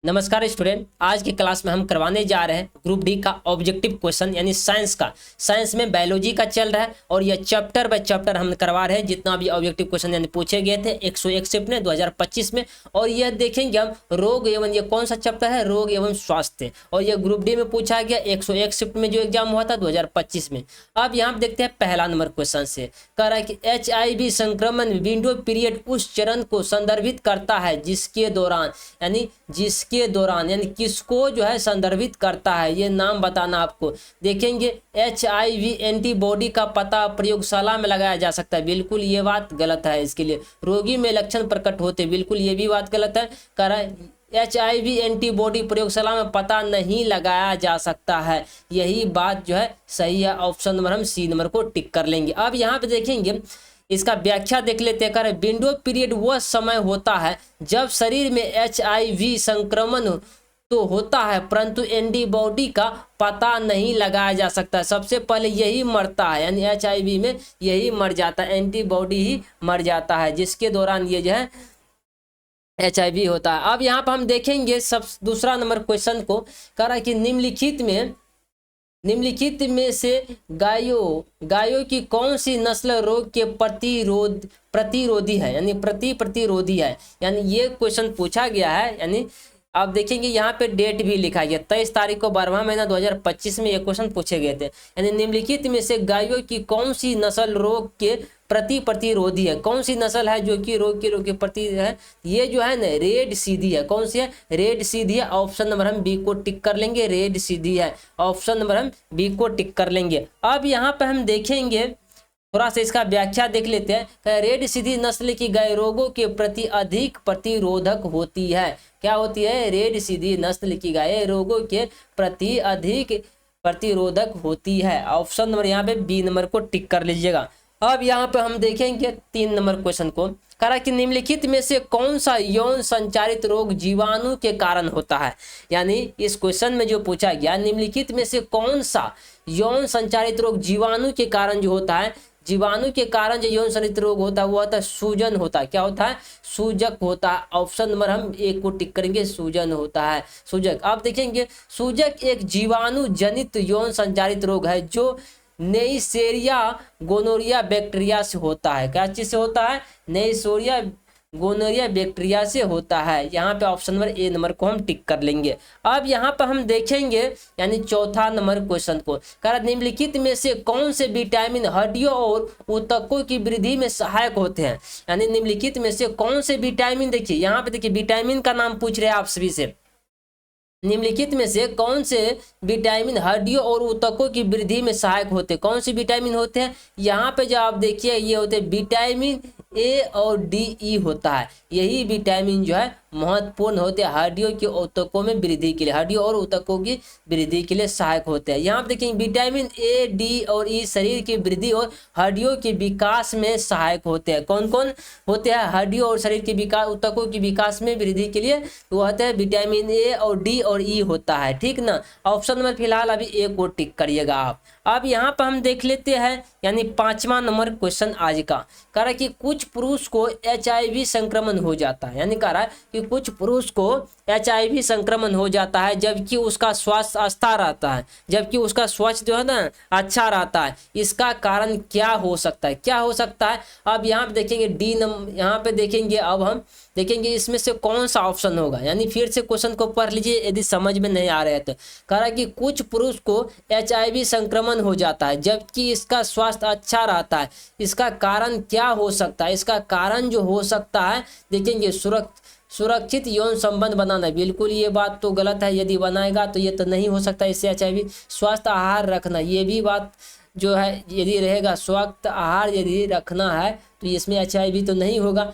नमस्कार स्टूडेंट, आज की क्लास में हम करवाने जा रहे हैं ग्रुप डी का ऑब्जेक्टिव क्वेश्चन यानी साइंस का। साइंस में बायोलॉजी का चल रहा है और यह चैप्टर बाय चैप्टर हम करवा रहे हैं। जितना भी ऑब्जेक्टिव क्वेश्चन यानी पूछे गए थे 101 शिफ्ट में 2025 में, और यह देखेंगे हम रोग एवं ये कौन सा चैप्टर है, रोग एवं स्वास्थ्य। और यह ग्रुप डी में पूछा गया 101 शिफ्ट में जो एग्जाम हुआ था 2025 में। अब यहाँ पे देखते हैं पहला नंबर क्वेश्चन से कह रहा है कि HIV संक्रमण विंडो पीरियड उस चरण को संदर्भित करता है जिसके दौरान यानी किसको जो है संदर्भित करता है, ये नाम बताना आपको। देखेंगे HIV एंटीबॉडी का पता प्रयोगशाला में लगाया जा सकता है, बिल्कुल ये बात गलत है। इसके लिए रोगी में लक्षण प्रकट होते, बिल्कुल ये भी बात गलत है। कह रहा है HIV एंटीबॉडी प्रयोगशाला में पता नहीं लगाया जा सकता है, यही बात जो है सही है। ऑप्शन नंबर हम सी नंबर को टिक कर लेंगे। अब यहाँ पे देखेंगे इसका व्याख्या देख लेते हैं। कर विंडो पीरियड वह समय होता है जब शरीर में HIV संक्रमण तो होता है परंतु एंटीबॉडी का पता नहीं लगाया जा सकता। सबसे पहले यही मरता है, यानी HIV में यही मर जाता है, एंटीबॉडी ही मर जाता है जिसके दौरान ये जो है HIV होता है। अब यहाँ पर हम देखेंगे सब दूसरा नंबर क्वेश्चन को। कह रहा है कि निम्नलिखित में से गायों की कौन सी नस्ल रोग के प्रतिरोधी है, यानी प्रतिरोधी है। यानी ये क्वेश्चन पूछा गया है। यानी आप देखेंगे यहाँ पे डेट भी लिखा गया 23 तारीख को 12वां महीना 2025 में ये क्वेश्चन पूछे गए थे। यानी निम्नलिखित में से गायों की कौन सी नस्ल रोग के प्रतिरोधी है, कौन सी नस्ल है जो कि रोग के प्रति है। ये जो है ना रेड सीधी है। कौन सी है? रेड सीधी है। ऑप्शन नंबर हम बी को टिक कर लेंगे, रेड सीधी है। ऑप्शन नंबर हम बी को टिक कर लेंगे। अब यहाँ पे हम देखेंगे थोड़ा सा इसका व्याख्या देख लेते हैं। रेड सीधी नस्ल की गाय रोगों के प्रति अधिक प्रतिरोधक होती है। क्या होती है? रेड सीधी नस्ल की गाय रोगों के प्रति अधिक प्रतिरोधक होती है। ऑप्शन नंबर यहाँ पे बी नंबर को टिक कर लीजिएगा। अब यहाँ पे हम देखेंगे 3 नंबर क्वेश्चन को। कह रहा कि निम्नलिखित में से कौन सा यौन संचारित रोग जीवाणु के कारण होता है। यानी इस क्वेश्चन में जो पूछा गया निम्नलिखित में से कौन सा यौन संचारित रोग जीवाणु के कारण जो होता है, जीवाणु के कारण जो यौन संचारित रोग होता है वो होता है सूजन होता है। क्या होता है? सूजक होता है। ऑप्शन नंबर हम एक को टिक करेंगे, सूजन होता है, सूजक। आप देखेंगे सूजक एक जीवाणु जनित यौन संचारित रोग है जो नेइसेरिया गोनोरिया बैक्टीरिया से होता है। क्या चीज से होता है? नेइसेरिया गोनोरिया बैक्टीरिया से होता है। यहाँ पे ऑप्शन नंबर ए नंबर को हम टिक कर लेंगे। अब यहाँ पर हम देखेंगे यानी चौथा नंबर क्वेश्चन को। कारण निम्नलिखित में से कौन से विटामिन हड्डियों और ऊतकों की वृद्धि में सहायक होते हैं। यानी निम्नलिखित में से कौन से विटामिन, देखिए यहाँ पे देखिए विटामिन का नाम पूछ रहे हैं आप सभी से। निम्नलिखित में से कौन से विटामिन हड्डियों और ऊतकों की वृद्धि में सहायक होते हैं? कौन से विटामिन होते हैं? यहाँ पे जो आप देखिए ये होते हैं विटामिन ए और DE होता है। यही विटामिन जो है महत्वपूर्ण होते हैं हड्डियों के ऊतकों में वृद्धि के लिए, हड्डियों और ऊतकों की वृद्धि के लिए सहायक होते हैं। यहाँ पे देखेंगे विटामिन A, D और E शरीर की वृद्धि और हड्डियों के विकास में सहायक होते हैं। कौन कौन होते हैं? हड्डियों और शरीर के विकास, ऊतकों के विकास में वृद्धि के लिए वो होते हैं विटामिन A और D और E होता है। ठीक ना। ऑप्शन नंबर फिलहाल अभी ए को टिक करिएगा आप। अब यहाँ पर हम देख लेते हैं यानी 5वां नंबर क्वेश्चन आज का। कह रहा है कि कुछ पुरुष को HIV संक्रमण हो जाता है। यानी कह रहा है कि कुछ पुरुष को HIV संक्रमण हो जाता है जबकि उसका स्वास्थ्य अच्छा रहता है, जबकि उसका स्वास्थ्य जो है ना अच्छा रहता है। इसका कारण क्या हो सकता है? क्या हो सकता है? अब यहाँ पे देखेंगे डी नंबर, यहाँ पे देखेंगे अब हम देखेंगे इसमें से कौन सा ऑप्शन होगा। यानी फिर से क्वेश्चन को पढ़ लीजिए यदि समझ में नहीं आ रहा है तो। कह रहा है कि कुछ पुरुष को HIV संक्रमण हो जाता है जबकि इसका स्वास्थ्य अच्छा रहता है। इसका कारण क्या हो सकता है? इसका कारण जो हो सकता है देखेंगे सुरक्षित यौन संबंध बनाना। बिल्कुल ये बात तो गलत है, यदि बनाएगा तो ये तो नहीं हो सकता इससे HIV। स्वास्थ्य आहार रखना, ये भी बात जो है यदि रहेगा, स्वास्थ्य आहार यदि रखना है तो इसमें HIV तो नहीं होगा।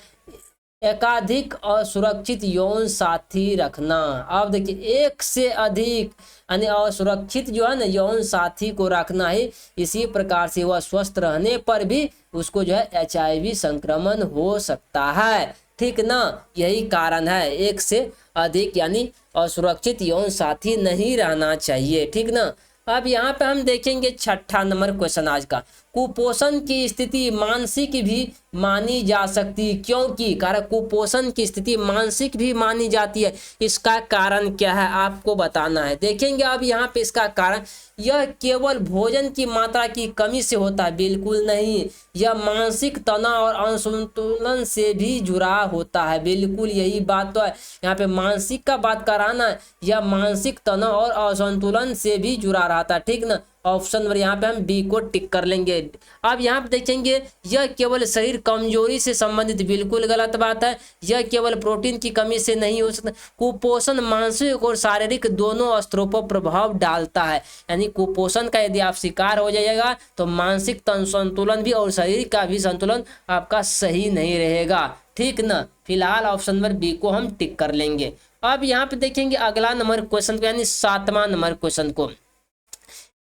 एकाधिक असुरक्षित यौन साथी रखना। अब देखिए एक से अधिक यानी असुरक्षित जो है ना यौन साथी को रखना है, इसी प्रकार से वह स्वस्थ रहने पर भी उसको जो है HIV संक्रमण हो सकता है। ठीक ना, यही कारण है एक से अधिक यानी असुरक्षित यौन साथी नहीं रहना चाहिए। ठीक ना। अब यहाँ पे हम देखेंगे 6ठा नंबर क्वेश्चन आज का। कुपोषण की स्थिति मानसिक भी मानी जा सकती है। क्योंकि कारण कुपोषण की स्थिति मानसिक भी मानी जाती है, इसका कारण क्या है आपको बताना है। देखेंगे अब यहाँ पे इसका कारण, यह केवल भोजन की मात्रा की कमी से होता है, बिल्कुल नहीं। यह मानसिक तनाव और असंतुलन से भी जुड़ा होता है, बिल्कुल यही बात तो है। यहाँ पे मानसिक का बात कराना है, यह मानसिक तनाव और असंतुलन से भी जुड़ा रहता है, ठीक ना। ऑप्शन नंबर यहाँ पे हम बी को टिक कर लेंगे। अब यहाँ पे देखेंगे यह केवल शरीर कमजोरी से संबंधित, बिल्कुल गलत बात है। यह केवल प्रोटीन की कमी से नहीं हो सकता। कुपोषण मानसिक और शारीरिक दोनों स्तरों पर प्रभाव डालता है, यानी कुपोषण का यदि आप शिकार हो जाइएगा तो मानसिक संतुलन भी और शरीर का भी संतुलन आपका सही नहीं रहेगा, ठीक ना। फिलहाल ऑप्शन नंबर बी को हम टिक कर लेंगे। अब यहाँ पे देखेंगे अगला नंबर क्वेश्चन को, यानी 7वां नंबर क्वेश्चन को,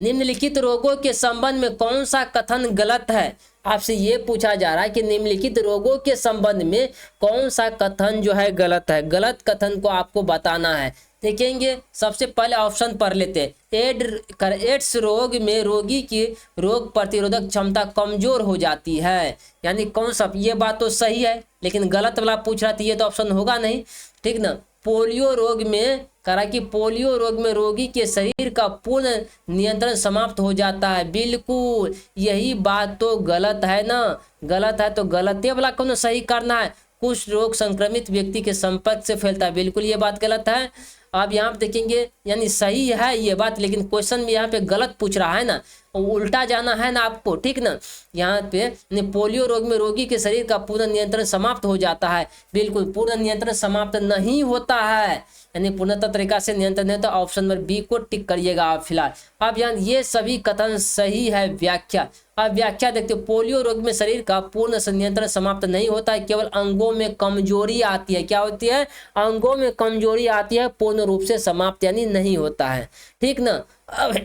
निम्नलिखित रोगों के संबंध में कौन सा कथन गलत है। आपसे ये पूछा जा रहा है कि निम्नलिखित रोगों के संबंध में कौन सा कथन जो है गलत है। गलत कथन को आपको बताना है। देखेंगे सबसे पहले ऑप्शन पढ़ लेते हैं। एड्स रोग में रोगी की रोग प्रतिरोधक क्षमता कमजोर हो जाती है, यानी कौन सा, ये बात तो सही है लेकिन गलत वाला पूछ रहा था, ये तो ऑप्शन होगा नहीं, ठीक ना। पोलियो रोग में करा कि पोलियो रोग में रोगी के शरीर का पूर्ण नियंत्रण समाप्त हो जाता है, बिल्कुल यही बात तो गलत है ना। गलत है तो गलते वाला कौन सही करना है। कुछ रोग संक्रमित व्यक्ति के संपर्क से फैलता है, बिल्कुल ये बात गलत है। अब यहाँ पे देखेंगे यानी सही है ये बात, लेकिन क्वेश्चन भी यहाँ पे गलत पूछ रहा है ना, उल्टा जाना है ना आपको, ठीक ना। यहाँ पे पोलियो रोग में रोगी के शरीर का पूर्ण नियंत्रण समाप्त हो जाता है, बिल्कुल पूर्ण नियंत्रण समाप्त नहीं होता है, यानी पूर्णतः तरीका से नियंत्रण नहीं होता। ऑप्शन नंबर बी को टिक करिएगा आप फिलहाल। अब यहाँ ये सभी कथन सही है। व्याख्या, अब व्याख्या देखते हो, पोलियो रोग में शरीर का पूर्ण नियंत्रण समाप्त नहीं होता है, केवल अंगों में कमजोरी आती है। क्या होती है, अंगों में कमजोरी आती है, पूर्ण रूप से समाप्त यानी नहीं होता है, ठीक ना। अब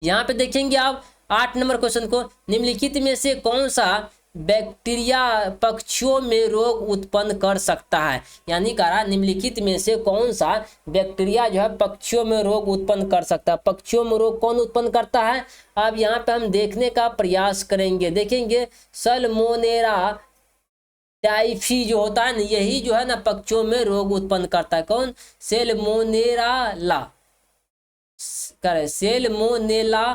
यहाँ पे देखेंगे आप 8 नंबर क्वेश्चन को, निम्नलिखित में से कौन सा बैक्टीरिया पक्षियों में रोग उत्पन्न कर सकता है, यानी कहा निम्नलिखित में से कौन सा बैक्टीरिया जो है पक्षियों में रोग उत्पन्न कर सकता है। पक्षियों में रोग कौन उत्पन्न करता है, अब यहाँ पे हम देखने का प्रयास करेंगे। देखेंगे सल्मोनेला टाइफी जो होता है ना, यही जो है ना पक्षियों में रोग उत्पन्न करता है। कौन, सेल्मोनेला सेल्मोनेला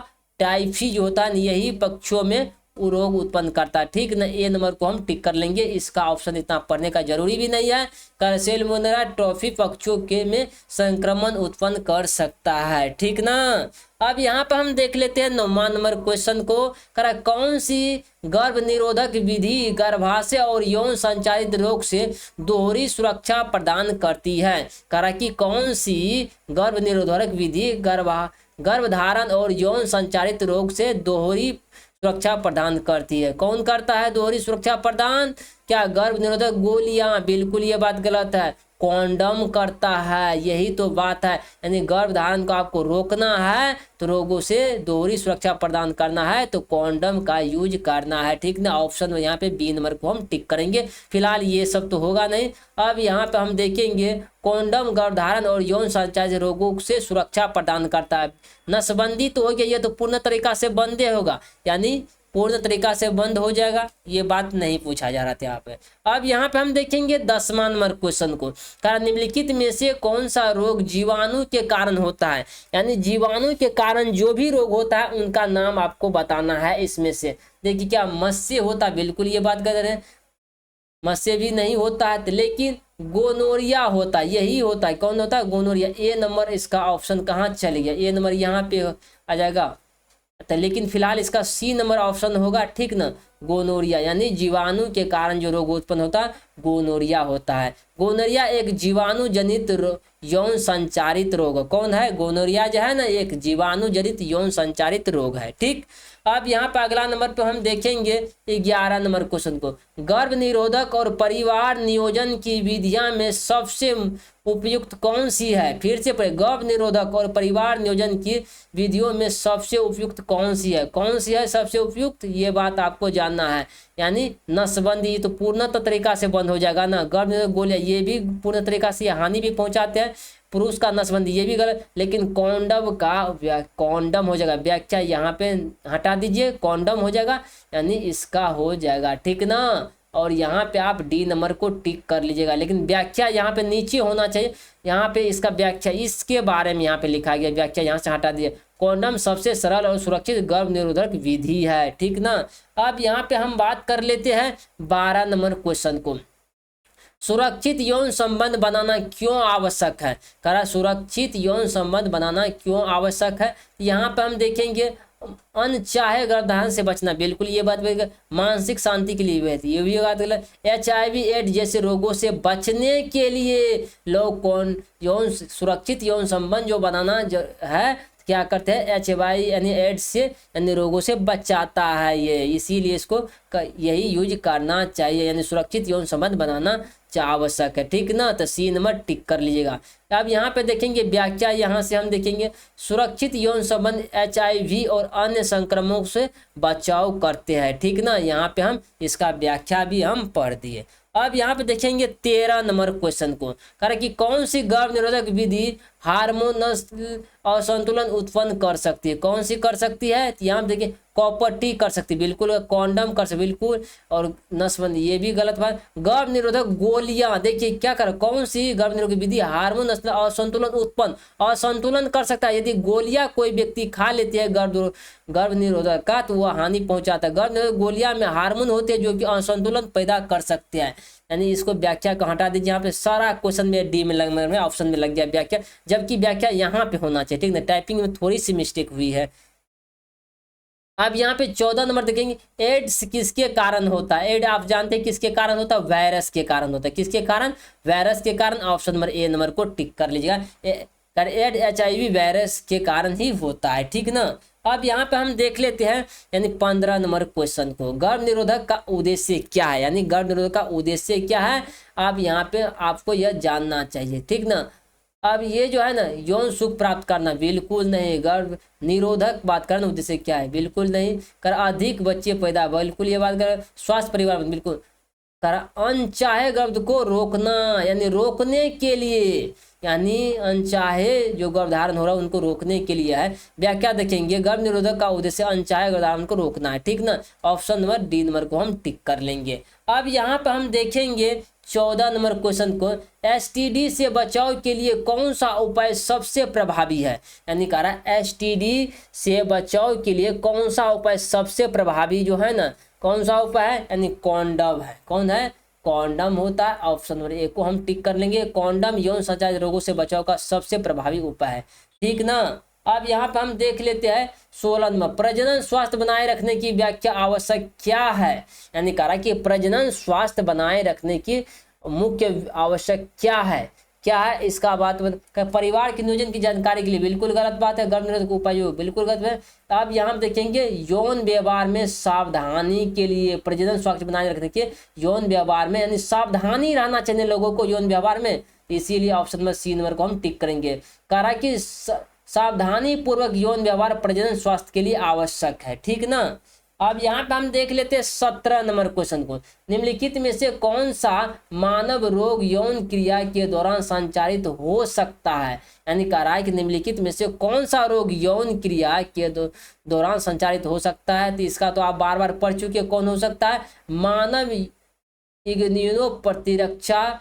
टाइफी जो होता है यही पक्षियों में रोग उत्पन्न करता है, ठीक ना। ए नंबर को हम टिक कर लेंगे, इसका ऑप्शन इतना पढ़ने का जरूरी भी नहीं है। सेल्मोनेला टाइफी पक्षियों के में संक्रमण उत्पन्न कर सकता है, ठीक ना। अब यहाँ पे हम देख लेते हैं 9वां नंबर क्वेश्चन को, करा कौन सी गर्भ निरोधक विधि गर्भाशय और यौन संचारित रोग से दोहरी सुरक्षा प्रदान करती है। करा कि कौन सी गर्भ निरोधक विधि गर्भधारण और यौन संचारित रोग से दोहरी सुरक्षा प्रदान करती है। कौन करता है दोहरी सुरक्षा प्रदान, क्या गर्भ निरोधक गोलियां, बिल्कुल ये बात गलत है। कॉन्डम करता है, यही तो बात है, यानी गर्भधारण को आपको रोकना है तो रोगों से दोहरी सुरक्षा प्रदान करना है तो कॉन्डम का यूज करना है, ठीक ना। ऑप्शन यहाँ पे बी नंबर को हम टिक करेंगे। फिलहाल ये सब तो होगा नहीं। अब यहाँ पे हम देखेंगे कॉन्डम गर्भधारण और यौन संचारित रोगों से सुरक्षा प्रदान करता है। नसबंदी तो हो गया, ये तो पूर्ण तरीका से बंदे होगा, यानी पूर्ण तरीका से बंद हो जाएगा, ये बात नहीं पूछा जा रहा था यहाँ पे। अब यहाँ पे हम देखेंगे 10वां नंबर क्वेश्चन को, कारण निम्नलिखित में से कौन सा रोग जीवाणु के कारण होता है, यानी जीवाणु के कारण जो भी रोग होता है उनका नाम आपको बताना है। इसमें से देखिए क्या मत्स्य होता है, बिल्कुल ये बात कर रहे हैं, मत्स्य भी नहीं होता है, लेकिन गोनोरिया होता है, यही होता है। कौन होता है, गोनोरिया। ए नंबर इसका ऑप्शन कहाँ चल गया, ए नंबर यहाँ पे आ जाएगा, लेकिन फिलहाल इसका सी नंबर ऑप्शन होगा, ठीक ना। गोनोरिया यानी जीवाणु के कारण जो रोग उत्पन्न होता है गोनोरिया होता है। गोनोरिया एक जीवाणु जनित यौन संचारित रोग कौन है, गोनोरिया जो है ना एक जीवाणु जनित यौन संचारित रोग है, ठीक। अब यहाँ पे अगला नंबर पे हम देखेंगे 11 नंबर क्वेश्चन को, गर्भ निरोधक और परिवार नियोजन की विधियां में सबसे उपयुक्त कौन सी है। फिर से पढ़े, गर्भ निरोधक और परिवार नियोजन की विधियों में सबसे उपयुक्त कौन सी है, कौन सी है सबसे उपयुक्त, ये बात आपको जानना जानना है, यानी नसबंदी तो पूर्णतः तरीका से बंद हो जाएगा ना। गर्भनिरोधक गोलियां ये भी पूर्ण तरीका से हानि भी पहुंचाते हैं। पुरुष का नसबंदी ये भी गलत, लेकिन कॉन्डम हो जाएगा। व्याख्या यहाँ पे हटा दीजिए, कॉन्डम हो जाएगा, यानी इसका हो जाएगा, ठीक ना। और यहाँ पे आप डी नंबर को टिक कर लीजिएगा, लेकिन व्याख्या यहाँ पे नीचे होना चाहिए। यहाँ पे इसका व्याख्या इसके बारे में यहाँ पे लिखा गया, व्याख्या यहाँ से हटा दिए। कॉन्डम सबसे सरल और सुरक्षित गर्भ निरोधक विधि है, ठीक ना। अब यहाँ पे हम बात कर लेते हैं 12 नंबर क्वेश्चन को। सुरक्षित यौन संबंध बनाना क्यों आवश्यक है? करा सुरक्षित यौन संबंध बनाना क्यों आवश्यक है? यहाँ पे हम देखेंगे अनचाहे गर्भधारण से बचना, बिल्कुल ये बात भी। मानसिक शांति के लिए भी, ये भी बात गलत। HIV एड्स जैसे रोगों से बचने के लिए लोग सुरक्षित यौन संबंध जो बनाना जो है क्या करते हैं, HIV यानी एड्स से यानी रोगों से बचाता है ये, इसीलिए इसको यही यूज करना चाहिए, यानी सुरक्षित यौन संबंध बनाना आवश्यक है, ठीक ना। तो सी नंबर टिक कर लीजिएगा। अब यहाँ पे देखेंगे व्याख्या, यहाँ से हम देखेंगे सुरक्षित यौन संबंध HIV और अन्य संक्रमणों से बचाव करते हैं, ठीक ना। यहाँ पे हम इसका व्याख्या भी हम पढ़ दिए। अब यहाँ पे देखेंगे 13 नंबर क्वेश्चन को, कारण कि कौन सी गर्भ निरोधक विधि हार्मोन असंतुलन उत्पन्न कर सकती है? कौन सी कर सकती है? यहाँ देखिए कॉपर टी कर सकती है, बिल्कुल। कॉन्डम कर सकती, बिल्कुल। और नसबंदी ये भी गलत बात। गर्भ निरोधक गोलियां, देखिए क्या कर, कौन सी गर्भ निरोधक विधि हार्मोन असंतुलन कर सकता है? यदि गोलियां कोई व्यक्ति खा लेती है गर्भ निरोधक का, तो वह हानि पहुंचाता है। गर्भ निरोधक गोलियां में हार्मोन होते हैं जो कि असंतुलन पैदा कर सकते हैं, यानी इसको व्याख्या को हटा दीजिए। यहाँ पे सारा क्वेश्चन में डी में ऑप्शन में लग गया व्याख्या, जबकि व्याख्या यहाँ पे होना चाहिए, ठीक ना। टाइपिंग में थोड़ी सी मिस्टेक हुई है। अब यहाँ पे 14 नंबर देखेंगे, एड्स किसके कारण होता है? एड आप जानते हैं किसके कारण होता है? वायरस के कारण होता है। किसके कारण? वायरस के कारण। ऑप्शन नंबर ए नंबर को टिक कर लीजिएगा। एड HIV वायरस के कारण ही होता है, ठीक ना। अब यहाँ पे हम देख लेते हैं यानी 15 नंबर क्वेश्चन को, गर्भ निरोधक का उद्देश्य क्या है? यानी गर्भ निरोधक का उद्देश्य क्या है? अब यहाँ पे आपको यह जानना चाहिए, ठीक ना। अब ये जो है ना, यौन सुख प्राप्त करना, बिल्कुल नहीं। गर्भ निरोधक बात करना उद्देश्य क्या है? बिल्कुल नहीं। कर अधिक बच्चे पैदा, बिल्कुल ये बात कर। स्वास्थ्य परिवार, बिल्कुल। कर अनचाहे गर्भ को रोकना, यानी रोकने के लिए, यानी अनचाहे जो गर्भधारण हो रहा है उनको रोकने के लिए है। व्याख्या देखेंगे, गर्भ निरोधक का उद्देश्य अनचाहे गर्भधारण को रोकना है, ठीक ना। ऑप्शन नंबर डी नंबर को हम टिक कर लेंगे। अब यहाँ पे हम देखेंगे 14 नंबर क्वेश्चन को, STD से बचाव के लिए कौन सा उपाय सबसे प्रभावी है? यानी कह रहा है STD से बचाव के लिए कौन सा उपाय सबसे प्रभावी जो है ना, कौन सा उपाय है? यानी कॉन्डम है। कौन है? कॉन्डम होता है। ऑप्शन नंबर ए को हम टिक कर लेंगे। कॉन्डम यौन संचालित रोगों से बचाव का सबसे प्रभावी उपाय है, ठीक ना। अब यहाँ पे हम देख लेते हैं 16 नंबर, प्रजनन स्वास्थ्य बनाए रखने की व्याख्या आवश्यक क्या है? यानी कह रहा कि प्रजनन स्वास्थ्य बनाए रखने की मुख्य आवश्यक क्या है? क्या है इसका बात? परिवार के नियोजन की जानकारी के लिए, बिल्कुल गलत बात है। गर्भ निरोधक उपाय बिल्कुल गलत है। अब यहाँ देखेंगे यौन व्यवहार में सावधानी के लिए, प्रजनन स्वास्थ्य बनाए रखने के यौन व्यवहार में, यानी सावधानी रहना चाहिए लोगों को यौन व्यवहार में, इसीलिए ऑप्शन में सी नंबर को हम टिक करेंगे। कह रहा कि सावधानी पूर्वक यौन व्यवहार प्रजनन स्वास्थ्य के लिए आवश्यक है, ठीक ना। अब यहाँ पे हम देख लेते हैं 17 नंबर क्वेश्चन को, निम्नलिखित में से कौन सा मानव रोग यौन क्रिया के दौरान संचारित हो सकता है? यानी कह रहा है कि निम्नलिखित में से कौन सा रोग यौन क्रिया के दौरान संचारित हो सकता है? तो इसका तो आप बार बार पढ़ चुके, कौन हो सकता है? मानव इम्यूनो प्रतिरक्षा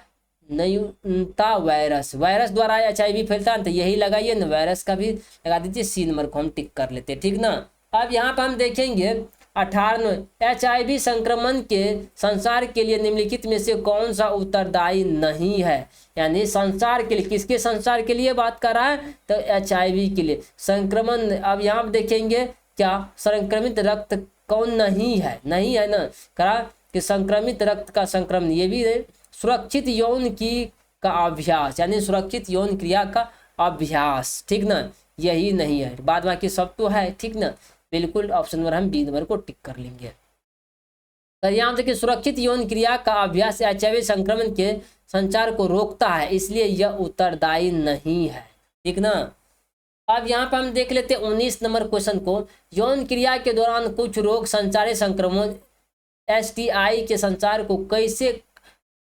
न्यूनता वायरस, वायरस द्वारा HIV फैलता है, तो यही लगाइए ना, वायरस का भी लगा दीजिए। सी नंबर को हम टिक कर लेते हैं, ठीक ना। अब यहाँ पर हम देखेंगे 18 HIV संक्रमण के संसार के लिए निम्नलिखित में से कौन सा उत्तरदायी नहीं है? यानी संसार के लिए, किसके संसार के लिए बात कर रहा है? तो HIV के लिए संक्रमण। अब यहाँ पर देखेंगे क्या संक्रमित रक्त कौन नहीं है? नहीं है ना, करा कि संक्रमित रक्त का संक्रमण, ये भी है। सुरक्षित यौन की का अभ्यास, यानी सुरक्षित यौन क्रिया का अभ्यास, ठीक ना, यही नहीं है। बाद बाकी सब तो है, ठीक ना। बिल्कुल ऑप्शन नंबर हम बी नंबर को टिक कर लेंगे। तो यहाँ देखिए सुरक्षित यौन क्रिया का अभ्यास HIV संक्रमण के संचार को रोकता है, इसलिए यह उत्तरदायी नहीं है, ठीक ना। अब यहाँ पर हम देख लेते हैं 19 नंबर क्वेश्चन को, यौन क्रिया के दौरान कुछ रोग संचारी संक्रमण STI के संचार को कैसे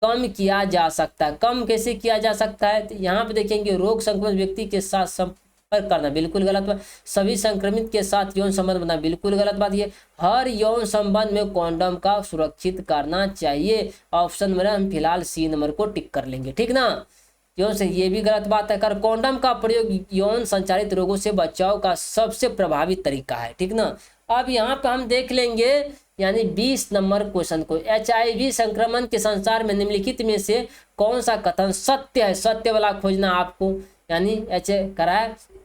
कम किया जा सकता है? कम कैसे किया जा सकता है? तो यहाँ पे देखेंगे रोग संक्रमित व्यक्ति के साथ संपर्क करना, बिल्कुल गलत बात। सभी संक्रमित के साथ यौन संबंध बनाना, बिल्कुल गलत बात। ये हर यौन संबंध में कॉन्डम का सुरक्षित करना चाहिए। ऑप्शन में हम फिलहाल सी नंबर को टिक कर लेंगे, ठीक ना। क्यों से ये भी गलत बात है। कर कॉन्डम का प्रयोग यौन संचारित रोगों से बचाव का सबसे प्रभावी तरीका है, ठीक ना। अब यहाँ पे हम देख लेंगे यानी 20 नंबर क्वेश्चन को, HIV संक्रमण के संसार में निम्नलिखित में से कौन सा कथन सत्य है? सत्य वाला खोजना आपको, यानी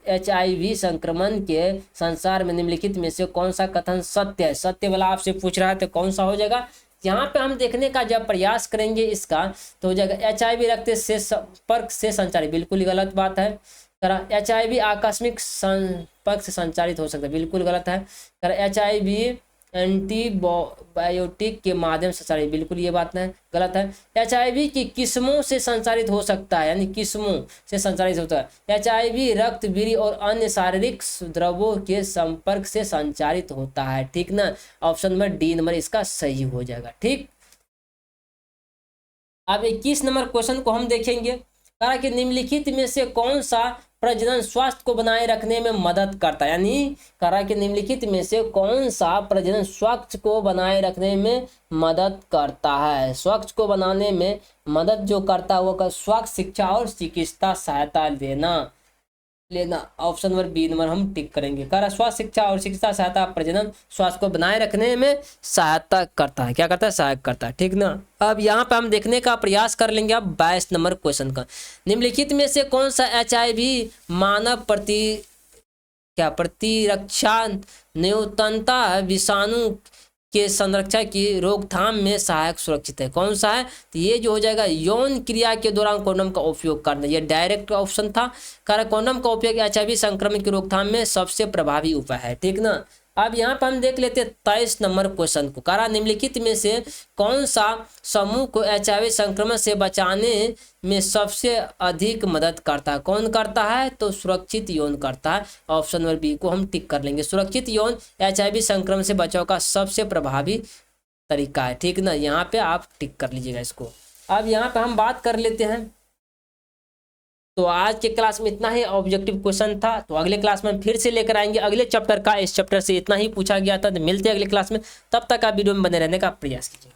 HIV संक्रमण के संसार में निम्नलिखित में से कौन सा कथन सत्य है? सत्य वाला आपसे पूछ रहा है तो कौन सा हो जाएगा? यहाँ पे हम देखने का जब प्रयास करेंगे इसका तो हो जाएगा HIV रक्त से संपर्क से संचारित, बिल्कुल गलत बात है। HIV आकस्मिक संपर्क से संचारित हो सकता है, बिल्कुल गलत है। HIV एंटीबायोटिक के माध्यम से संचारित, बिल्कुल ये बात है, गलत है। HIV की किस्मों से संचारित हो सकता है, यानी किस्मों से संचारित होता है। HIV रक्त, वीर्य और अन्य शारीरिक द्रव्यों के संपर्क से संचारित होता है, ठीक ना। ऑप्शन नंबर डी नंबर इसका सही हो जाएगा, ठीक। अब 21 नंबर क्वेश्चन को हम देखेंगे। कहा कि निम्नलिखित में से कौन सा प्रजनन स्वास्थ्य को बनाए रखने में मदद करता है? यानी कहा कि निम्नलिखित में से कौन सा प्रजनन स्वास्थ्य को बनाए रखने में मदद करता है? स्वास्थ्य को बनाने में मदद जो करता है वो स्वास्थ्य शिक्षा और चिकित्सा सहायता लेना। ऑप्शन नंबर बी नंबर हम टिक करेंगे। कह रहा स्वास्थ्य शिक्षा और चिकित्सा सहायता प्रजनन स्वास्थ्य को बनाए रखने में सहायता करता है। क्या करता है? सहायक करता है, ठीक ना। अब यहाँ पे हम देखने का प्रयास कर लेंगे अब 22 नंबर क्वेश्चन का। निम्नलिखित में से कौन सा HIV मानव प्रतिरक्षा न्यूनता विषाणु के संरक्षण की रोकथाम में सहायक सुरक्षित है? कौन सा है? तो ये जो हो जाएगा यौन क्रिया के दौरान कॉन्डम का उपयोग करना, ये डायरेक्ट ऑप्शन था। कारण कॉन्डम का उपयोग HIV संक्रमण की रोकथाम में सबसे प्रभावी उपाय है, ठीक ना। अब यहाँ पर हम देख लेते हैं 23 नंबर क्वेश्चन को। कहा निम्नलिखित में से कौन सा समूह को HIV संक्रमण से बचाने में सबसे अधिक मदद करता है? कौन करता है? तो सुरक्षित यौन करता है। ऑप्शन नंबर बी को हम टिक कर लेंगे। सुरक्षित यौन HIV संक्रमण से बचाव का सबसे प्रभावी तरीका है, ठीक ना। यहाँ पे आप टिक कर लीजिएगा इसको। अब यहाँ पे हम बात कर लेते हैं, तो आज के क्लास में इतना ही ऑब्जेक्टिव क्वेश्चन था। तो अगले क्लास में फिर से लेकर आएंगे अगले चैप्टर का। इस चैप्टर से इतना ही पूछा गया था। तो मिलते हैं अगले क्लास में, तब तक आप वीडियो में बने रहने का प्रयास कीजिए।